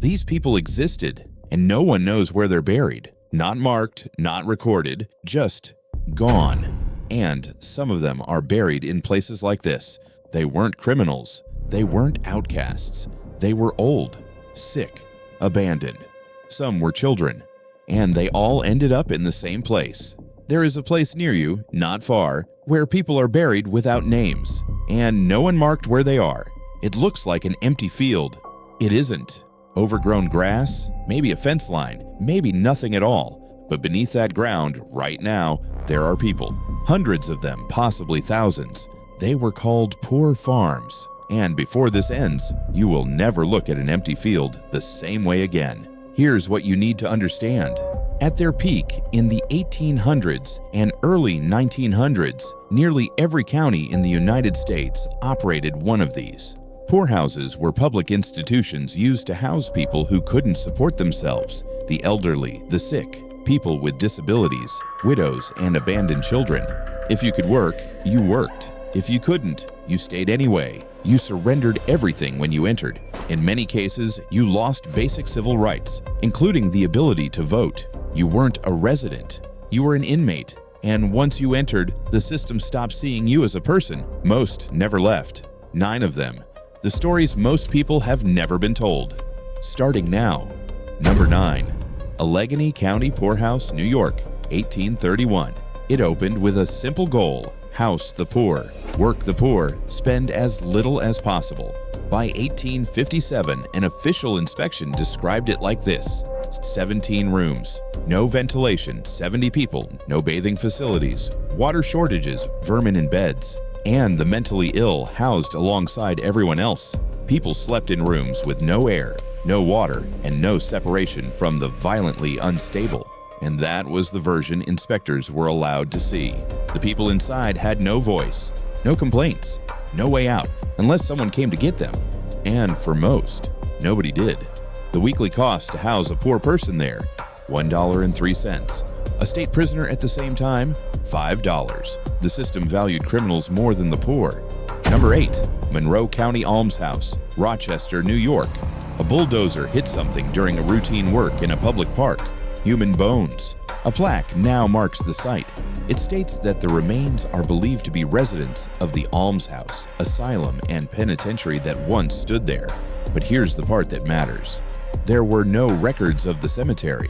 These people existed, and no one knows where they're buried. Not marked, not recorded, just gone. And some of them are buried in places like this. They weren't criminals. They weren't outcasts. They were old, sick, abandoned. Some were children, and they all ended up in the same place. There is a place near you, not far, where people are buried without names, and no one marked where they are. It looks like an empty field. It isn't. Overgrown grass, maybe a fence line, maybe nothing at all. But beneath that ground, right now, there are people. Hundreds of them, possibly thousands. They were called poor farms. And before this ends, you will never look at an empty field the same way again. Here's what you need to understand. At their peak in the 1800s and early 1900s, nearly every county in the United States operated one of these. Poorhouses were public institutions used to house people who couldn't support themselves, the elderly, the sick, people with disabilities, widows, and abandoned children. If you could work, you worked. If you couldn't, you stayed anyway. You surrendered everything when you entered. In many cases, you lost basic civil rights, including the ability to vote. You weren't a resident. You were an inmate. And once you entered, the system stopped seeing you as a person. Most never left. 9 of them. The stories most people have never been told. Starting now. Number 9. Allegheny County Poorhouse, New York, 1831. It opened with a simple goal: house the poor, work the poor, spend as little as possible. By 1857, an official inspection described it like this: 17 rooms, no ventilation, 70 people, no bathing facilities, water shortages, vermin in beds, and the mentally ill housed alongside everyone else. People slept in rooms with no air, no water, and no separation from the violently unstable. And that was the version inspectors were allowed to see. The people inside had no voice, no complaints, no way out, unless someone came to get them. And for most, nobody did. The weekly cost to house a poor person there, $1.03. A state prisoner at the same time, $5. The system valued criminals more than the poor. Number 8. Monroe County Almshouse, Rochester, New York. A bulldozer hit something during a routine work in a public park. Human bones. A plaque now marks the site. It states that the remains are believed to be residents of the almshouse, asylum, and penitentiary that once stood there. But here's the part that matters. There were no records of the cemetery.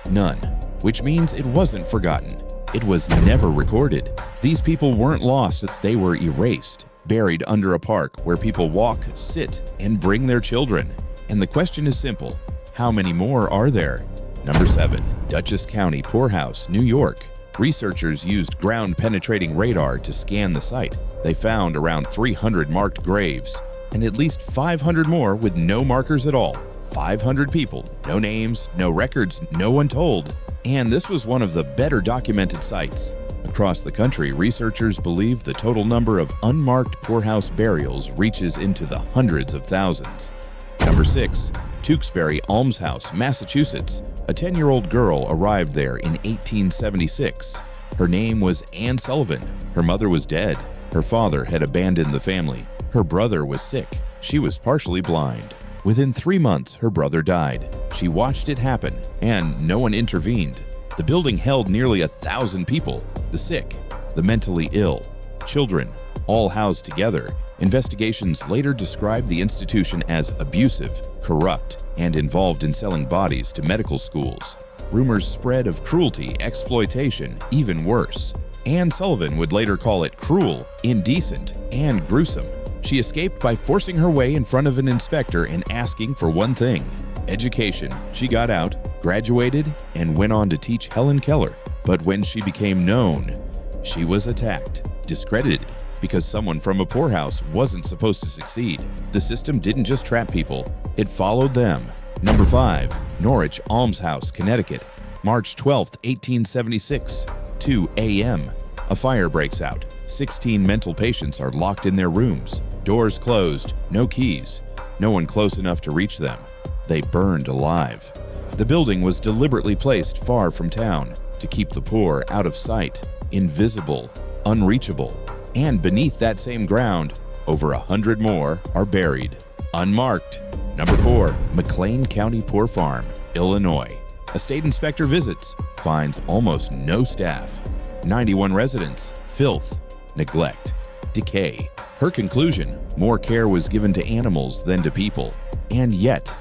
None. Which means it wasn't forgotten. It was never recorded. These people weren't lost, they were erased, buried under a park where people walk, sit, and bring their children. And the question is simple: how many more are there? Number 7. Dutchess County Poorhouse, New York. Researchers used ground-penetrating radar to scan the site. They found around 300 marked graves, and at least 500 more with no markers at all. 500 people, no names, no records, no one told. And this was one of the better documented sites. Across the country, researchers believe the total number of unmarked poorhouse burials reaches into the hundreds of thousands. Number 6. Tewksbury Almshouse, Massachusetts. A 10-year-old girl arrived there in 1876. Her name was Anne Sullivan. Her mother was dead. Her father had abandoned the family. Her brother was sick. She was partially blind. Within 3 months, her brother died. She watched it happen, and no one intervened. The building held nearly 1,000 people, the sick, the mentally ill, children, all housed together. Investigations later described the institution as abusive, corrupt, and involved in selling bodies to medical schools. Rumors spread of cruelty, exploitation, even worse. Anne Sullivan would later call it cruel, indecent, and gruesome. She escaped by forcing her way in front of an inspector and asking for one thing: education. She got out, graduated, and went on to teach Helen Keller. But when she became known, she was attacked, discredited, because someone from a poorhouse wasn't supposed to succeed. The system didn't just trap people, it followed them. Number 5. Norwich Almshouse, Connecticut. March 12, 1876, 2 a.m. A fire breaks out. 16 mental patients are locked in their rooms. Doors closed, no keys, no one close enough to reach them. They burned alive. The building was deliberately placed far from town to keep the poor out of sight, invisible, unreachable. And beneath that same ground, over 100 more are buried, unmarked, Number 4. McLean County Poor Farm, Illinois. A state inspector visits, finds almost no staff, 91 residents, filth, neglect, decay. Her conclusion: more care was given to animals than to people. And yet,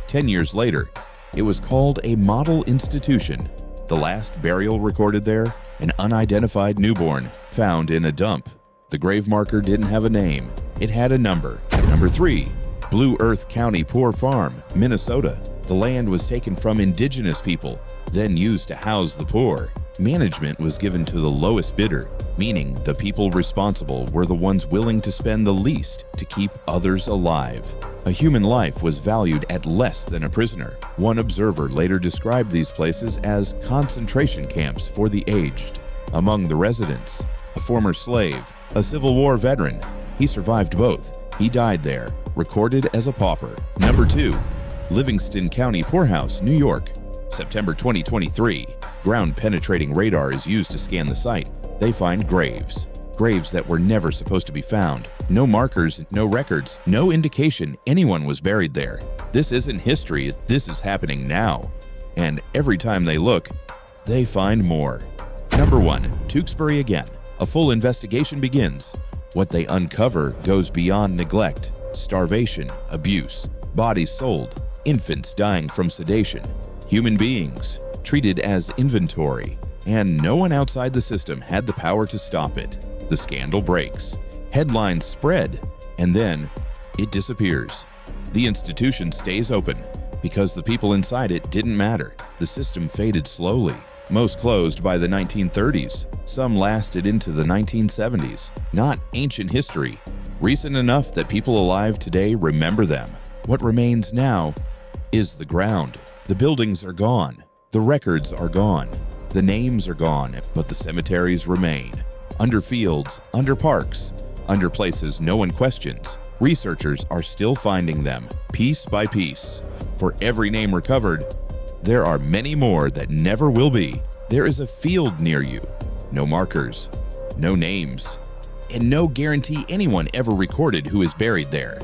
10 years later, it was called a model institution. The last burial recorded there, an unidentified newborn found in a dump. The grave marker didn't have a name, it had a number. Number 3. Blue Earth County Poor Farm, Minnesota. The land was taken from indigenous people, then used to house the poor. Management was given to the lowest bidder, meaning the people responsible were the ones willing to spend the least to keep others alive. A human life was valued at less than a prisoner. One observer later described these places as concentration camps for the aged. Among the residents, a former slave, a Civil War veteran. He survived both. He died there, recorded as a pauper. Number 2. Livingston County Poorhouse, New York. September 2023. Ground-penetrating radar is used to scan the site. They find graves. Graves that were never supposed to be found. No markers, no records, no indication anyone was buried there. This isn't history, this is happening now. And every time they look, they find more. Number 1. Tewksbury again. A full investigation begins. What they uncover goes beyond neglect, starvation, abuse, bodies sold, infants dying from sedation, human beings treated as inventory, and no one outside the system had the power to stop it. The scandal breaks, headlines spread, and then it disappears. The institution stays open because the people inside it didn't matter. The system faded slowly. Most closed by the 1930s. Some lasted into the 1970s. Not ancient history, recent enough that people alive today remember them. What remains now is the ground. The buildings are gone. The records are gone. The names are gone, but the cemeteries remain. Under fields, under parks, under places no one questions. Researchers are still finding them, piece by piece. For every name recovered, there are many more that never will be. There is a field near you. No markers, no names, and no guarantee anyone ever recorded who is buried there.